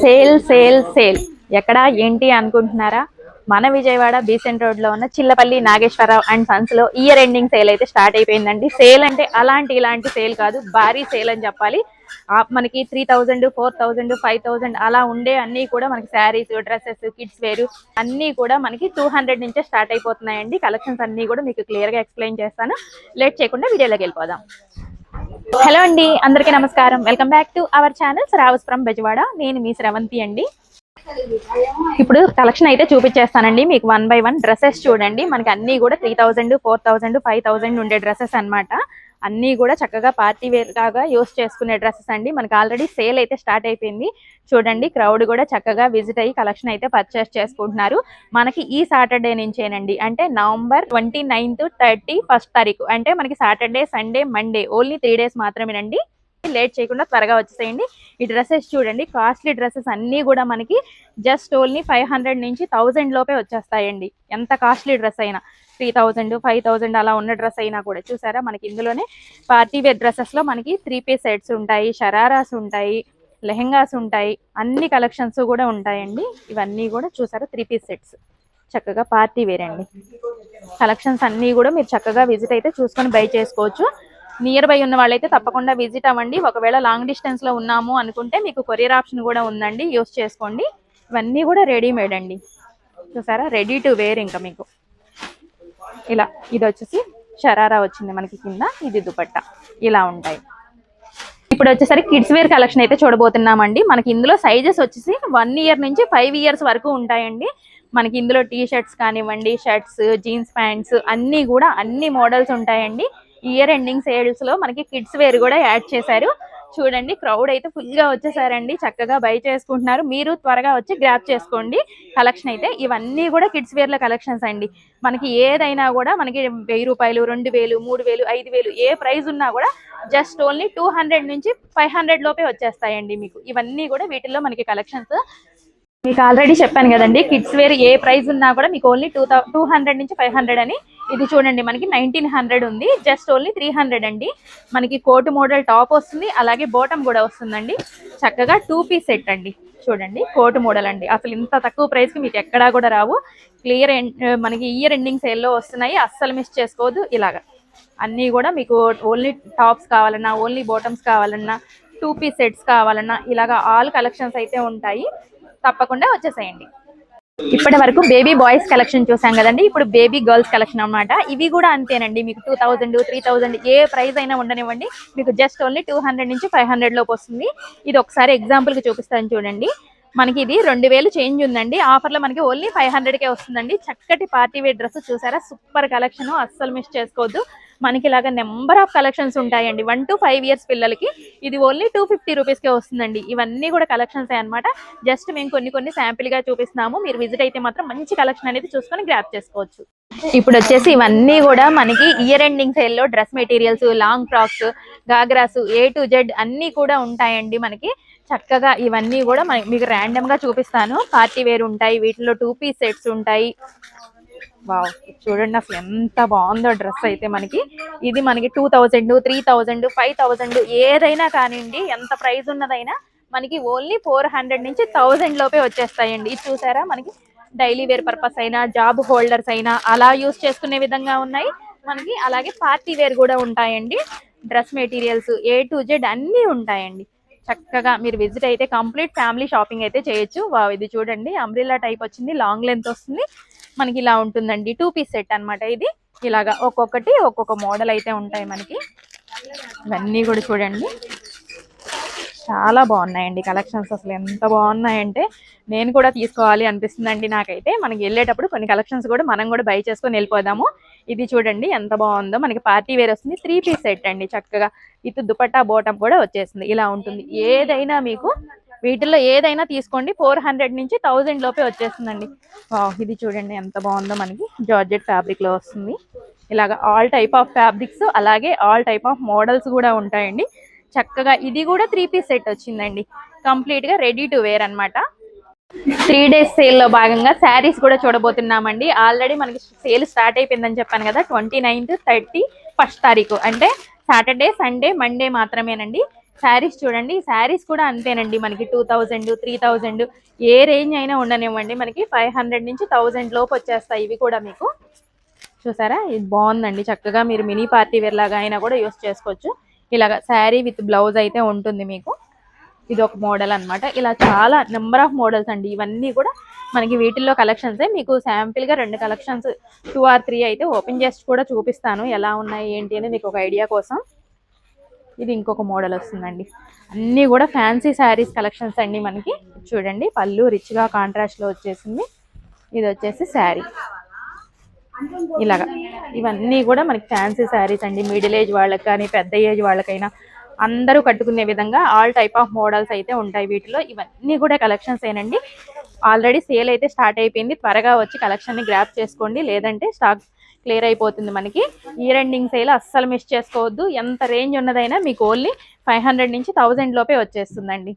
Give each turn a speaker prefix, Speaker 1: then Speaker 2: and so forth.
Speaker 1: Sale sale sale ఎక్కడ ఏంటి అనుకుంటున్నారా? మన విజయవాడ బీసెంట్ రోడ్ లో ఉన్న చిల్లపల్లి నాగేశ్వరరావు అండ్ సన్స్ లో ఇయర్ ఎండింగ్ సేల్ అయితే స్టార్ట్ అయిపోయిందండి. సేల్ అంటే ఇలాంటి సేల్ కాదు, భారీ సేల్ అని చెప్పాలి. మనకి 3000, 4000, 5000 అలా ఉండే అన్ని కూడా మనకి శారీస్, డ్రెస్సెస్, కిడ్స్ వేరు అన్ని కూడా మనకి 200 నుంచే స్టార్ట్ అయిపోతున్నాయండి. కలెక్షన్స్ అన్ని కూడా మీకు క్లియర్ గా ఎక్స్ప్లెయిన్ చేస్తాను. లేట్ చేయకుండా వీడియోలోకి వెళ్ళిపోదాం. హలో అండి, అందరికీ నమస్కారం. Welcome back to our channel Shravas from Bezawada. నేను మీ శ్రవంతి అండి. ఇప్పుడు కలెక్షన్ అయితే చూపించేస్తానండి మీకు వన్ బై వన్. డ్రెస్సెస్ చూడండి, మనకి అన్ని కూడా 3000, 4000, 5000 ఉండే డ్రెస్సెస్ అన్నమాట. అన్నీ కూడా చక్కగా పార్టీ వేర్ లాగా యూస్ చేసుకునే డ్రెస్సెస్ అండి. మనకి ఆల్రెడీ సేల్ అయితే స్టార్ట్ అయిపోయింది. చూడండి, క్రౌడ్ కూడా చక్కగా విజిట్ అయ్యి కలెక్షన్ అయితే పర్చేస్ చేసుకుంటున్నారు. మనకి ఈ సాటర్డే నుంచేనండి, అంటే నవంబర్ 29, 30, 1 తారీఖు, అంటే మనకి Saturday, Sunday, Monday only 3 days మాత్రమేనండి. లేట్ చేయకుండా త్వరగా వచ్చేసేయండి. ఈ డ్రెస్సెస్ చూడండి, కాస్ట్లీ డ్రెస్సెస్ అన్నీ కూడా మనకి జస్ట్ ఓన్లీ 500 నుంచి 1000 లోపే వచ్చేస్తాయండి. ఎంత కాస్ట్లీ డ్రెస్ అయినా 3000, 5000 అలా ఉన్న డ్రెస్ అయినా కూడా. చూసారా, మనకి ఇందులోనే పార్టీ వేర్ డ్రెస్సెస్ లో మనకి 3-piece సెట్స్ ఉంటాయి, షరారాస్ ఉంటాయి, లెహెంగాస్ ఉంటాయి, అన్ని కలెక్షన్స్ కూడా ఉంటాయండి. ఇవన్నీ కూడా చూసారా 3-piece సెట్స్, చక్కగా పార్టీ వేర్ అండి. కలెక్షన్స్ అన్నీ కూడా మీరు చక్కగా విజిట్ అయితే చూసుకొని బై చేసుకోవచ్చు. నియర్ బై ఉన్న వాళ్ళైతే తప్పకుండా విజిట్ అవ్వండి. ఒకవేళ లాంగ్ డిస్టెన్స్ లో ఉన్నాము అనుకుంటే మీకు కొరియర్ ఆప్షన్ కూడా ఉందండి, యూస్ చేసుకోండి. ఇవన్నీ కూడా రెడీమేడ్ అండి. చూసారా, రెడీ టు వేర్. ఇంకా మీకు ఇలా ఇది వచ్చేసి షరారా వచ్చింది మనకి కింద, ఇది దుపట్టా, ఇలా ఉంటాయి. ఇప్పుడు వచ్చేసరికి కిడ్స్ వేర్ కలెక్షన్ అయితే చూడబోతున్నామండి. మనకి ఇందులో సైజెస్ వచ్చేసి 1 year నుంచి 5 years వరకు ఉంటాయండి. మనకి ఇందులో టీ షర్ట్స్ కానివ్వండి, షర్ట్స్, జీన్స్ ప్యాంట్స్ అన్నీ కూడా అన్ని మోడల్స్ ఉంటాయండి. ఇయర్ ఎండింగ్ సేల్స్ లో మనకి కిడ్స్ వేర్ కూడా యాడ్ చేశారు. చూడండి, క్రౌడ్ అయితే ఫుల్ గా వచ్చేసారండి. చక్కగా బై చేసుకుంటున్నారు. మీరు త్వరగా వచ్చి గ్రాప్ చేసుకోండి కలెక్షన్ అయితే. ఇవన్నీ కూడా కిడ్స్ వేర్ లో కలెక్షన్స్ అండి. మనకి ఏదైనా కూడా మనకి 1000 రూపాయలు, 2000, 3000, 5000 ఏ ప్రైస్ ఉన్నా కూడా జస్ట్ ఓన్లీ 200 నుంచి 500 లోపే వచ్చేస్తాయండి మీకు. ఇవన్నీ కూడా వీటిల్లో మనకి కలెక్షన్స్. మీకు ఆల్రెడీ చెప్పాను కదండి, కిడ్స్ వేర్ ఏ ప్రైస్ ఉన్నా కూడా మీకు ఓన్లీ 200 నుంచి 500 అని. ఇది చూడండి, మనకి 1900 ఉంది, జస్ట్ ఓన్లీ 300 అండి. మనకి కోట్ మోడల్ టాప్ వస్తుంది, అలాగే బాటమ్ కూడా వస్తుందండి. చక్కగా 2-piece సెట్ అండి. చూడండి, కోట్ మోడల్ అండి. అసలు ఇంత తక్కువ ప్రైస్ కి మీకు ఎక్కడా కూడా రావు. క్లియర్ మనకి ఇయర్ ఎండింగ్ సేల్లో వస్తున్నాయి, అస్సలు మిస్ చేసుకోవద్దు. ఇలాగా అన్నీ కూడా మీకు ఓన్లీ టాప్స్ కావాలన్నా, ఓన్లీ బాటమ్స్ కావాలన్నా, 2-piece సెట్స్ కావాలన్నా ఇలాగా ఆల్ కలెక్షన్స్ అయితే ఉంటాయి. తప్పకుండా వచ్చేసేయండి. ఇప్పటి వరకు బేబీ బాయ్స్ కలెక్షన్ చూసాం కదండి, ఇప్పుడు బేబీ గర్ల్స్ కలెక్షన్ అన్నమాట. ఇవి కూడా అంతేనండి, మీకు 2000, 3000 ఏ ప్రైస్ అయినా ఉండనివ్వండి, మీకు జస్ట్ ఓన్లీ 200 నుంచి 500 లోపు వస్తుంది. ఇది ఒకసారి ఎగ్జాంపుల్ కి చూపిస్తాను చూడండి. మనకి ఇది 2000 చేంజ్ ఉందండి, ఆఫర్ లో మనకి ఓన్లీ 500కే వస్తుందండి. చక్కటి పార్టీ వేర్ డ్రెస్ చూసారా, సూపర్ కలెక్షన్, అస్సలు మిస్ చేసుకోవద్దు. మనకి ఇలాగా నెంబర్ ఆఫ్ కలెక్షన్స్ ఉంటాయండి. 1 to 5 years పిల్లలకి ఇది ఓన్లీ 250 రూపీస్కే వస్తుందండి. ఇవన్నీ కూడా కలెక్షన్స్ అన్నమాట. జస్ట్ మేము కొన్ని శాంపిల్ గా చూపిస్తున్నాము. మీరు విజిట్ అయితే మాత్రం మంచి కలెక్షన్ అనేది చూసుకొని గ్రాప్ చేసుకోవచ్చు. ఇప్పుడు వచ్చేసి ఇవన్నీ కూడా మనకి ఇయర్ ఎండింగ్ సేల్ లో dress materials, long frocks, ghagras, A to Z అన్ని కూడా ఉంటాయండి మనకి. చక్కగా ఇవన్నీ కూడా మీకు ర్యాండమ్ గా చూపిస్తాను. పార్టీ వేర్ ఉంటాయి, వీటిలో 2-piece సెట్స్ ఉంటాయి. వావ్, చూడండి అసలు ఎంత బాగుందో డ్రెస్ అయితే. మనకి ఇది మనకి 2000, 3000, 5000 ఏదైనా కానివ్వండి, ఎంత ప్రైస్ ఉన్నదైనా మనకి ఓన్లీ 400 నుంచి 1000 లోపే వచ్చేస్తాయండి. ఇది చూసారా, మనకి డైలీ వేర్ పర్పస్ అయినా, జాబ్ హోల్డర్స్ అయినా అలా యూస్ చేసుకునే విధంగా ఉన్నాయి మనకి. అలాగే పార్టీ వేర్ కూడా ఉంటాయండి. Dress materials A to Z అన్నీ ఉంటాయండి. చక్కగా మీరు విజిట్ అయితే కంప్లీట్ ఫ్యామిలీ షాపింగ్ అయితే చేయొచ్చు. వావ్, ఇది చూడండి, అంబ్రిల్లా టైప్ వచ్చింది, లాంగ్ లెంత్ వస్తుంది మనకి. ఇలా ఉంటుందండి, 2-piece సెట్ అన్నమాట ఇది. ఇలాగా ఒక్కొక్కటి ఒక్కొక్క మోడల్ అయితే ఉంటాయి మనకి. ఇవన్నీ కూడా చూడండి, చాలా బాగున్నాయండి కలెక్షన్స్. అసలు ఎంత బాగున్నాయంటే నేను కూడా తీసుకోవాలి అనిపిస్తుందండి నాకైతే. మనకి వెళ్ళేటప్పుడు కొన్ని కలెక్షన్స్ కూడా మనం కూడా బై చేసుకొని వెళ్ళిపోదాము. ఇది చూడండి ఎంత బాగుందో, మనకి పార్టీ వేర్ వస్తుంది, 3-piece సెట్ అండి. చక్కగా ఇటు దుపట్టా బాటమ్ కూడా వచ్చేస్తుంది, ఇలా ఉంటుంది. ఏదైనా మీకు వీటిల్లో ఏదైనా తీసుకోండి, 400 నుంచి 1000 లోపే వచ్చేస్తుందండి. ఇది చూడండి ఎంత బాగుందో, మనకి జార్జెట్ ఫ్యాబ్రిక్ లో వస్తుంది. ఇలాగా ఆల్ టైప్ ఆఫ్ ఫ్యాబ్రిక్స్, అలాగే ఆల్ టైప్ ఆఫ్ మోడల్స్ కూడా ఉంటాయండి. చక్కగా ఇది కూడా 3-piece సెట్ వచ్చిందండి, కంప్లీట్ గా రెడీ టు వేర్ అన్నమాట. 3 days సేల్ లో భాగంగా శారీస్ కూడా చూడబోతున్నామండి. ఆల్రెడీ మనకి సేల్ స్టార్ట్ అయిపోయిందని చెప్పాను కదా, 29, 30, 1 తారీఖు, అంటే సాటర్డే, సండే, మండే మాత్రమేనండి. శారీస్ చూడండి, శారీస్ కూడా అంతేనండి, మనకి 2000 3000 ఏ రేంజ్ అయినా ఉండనివ్వండి, మనకి 500 నుంచి 1000 లోపు వచ్చేస్తాయి ఇవి కూడా మీకు. చూసారా, ఇది బాగుందండి, చక్కగా మీరు మినీ పార్టీ వేర్ లాగా అయినా కూడా యూస్ చేసుకోవచ్చు. ఇలాగ శారీ విత్ బ్లౌజ్ అయితే ఉంటుంది మీకు. ఇది ఒక మోడల్ అన్నమాట. ఇలా చాలా నెంబర్ ఆఫ్ మోడల్స్ అండి, ఇవన్నీ కూడా మనకి వీటిల్లో కలెక్షన్సే. మీకు శాంపిల్ గా 2 కలెక్షన్స్ 2 or 3 అయితే ఓపెన్ చేసి కూడా చూపిస్తాను, ఎలా ఉన్నాయి ఏంటి అని మీకు ఒక ఐడియా కోసం. ఇది ఇంకొక మోడల్ వస్తుందండి. అన్నీ కూడా ఫ్యాన్సీ శారీస్ కలెక్షన్స్ అండి మనకి. చూడండి, పళ్ళు రిచ్ గా కాంట్రాస్ట్ లో వచ్చేసింది. ఇది వచ్చేసి శారీ ఇలాగా. ఇవన్నీ కూడా మనకి ఫ్యాన్సీ శారీస్ అండి, మిడిల్ ఏజ్ వాళ్ళకి కానీ పెద్ద ఏజ్ వాళ్ళకైనా అందరూ కట్టుకునే విధంగా ఆల్ టైప్ ఆఫ్ మోడల్స్ అయితే ఉంటాయి వీటిలో. ఇవన్నీ కూడా కలెక్షన్స్ ఏనండి. ఆల్రెడీ సేల్ అయితే స్టార్ట్ అయిపోయింది, త్వరగా వచ్చి కలెక్షన్ ని గ్రాప్ చేసుకోండి, లేదంటే స్టాక్ క్లియర్ అయిపోతుంది మనకి. ఇయర్ ఎండింగ్ సేల్ అస్సలు మిస్ చేసుకోవద్దు. ఎంత రేంజ్ ఉన్నదైనా మీకు ఓన్లీ 500 నుంచి 1000 లోపే వచ్చేస్తుందండి.